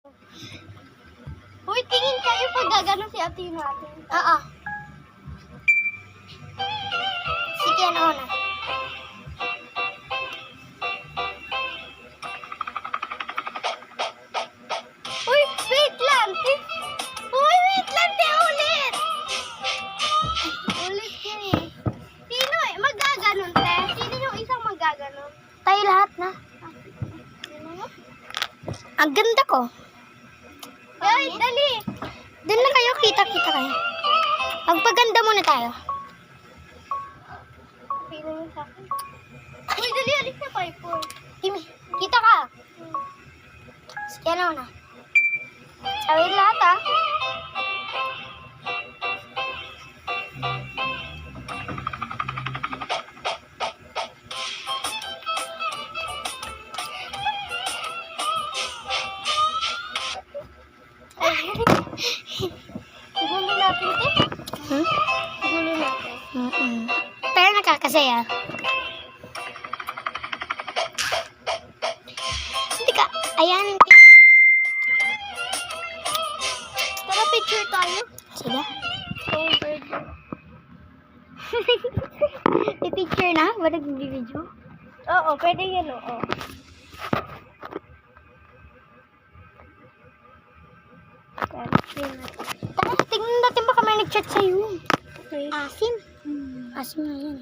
Uy, tingin kayo pag gagano si ate natin. Oo. Sige, ano na. Uy, wait lang. Uy, wait lang. Di ulit. Ulit yan eh. Sino eh? Magaganon, te? Sino yung isang magaganon? Tayo lahat na. Sino mo? Ang ganda ko. Ay, dali. Doon na kayo, kita-kita kayo. Magpaganda muna tayo. Sino yung sa akin? Uy, dali. Alis na tayo po. Kimi, kita ka. Sige, ano na. Sabi lahat ah. Gulo natin, te. Hmm? Gulo natin. Pero nakakasaya. Hindi ka. Ayan. Tara, picture tayo. Sige. Oh, birthday. May picture na? Ba nag-video? Oo, pwede yan, oo. Tara, tingnan natin baka may nag-chat sa'yo. Okay. Asim. Asim na yan.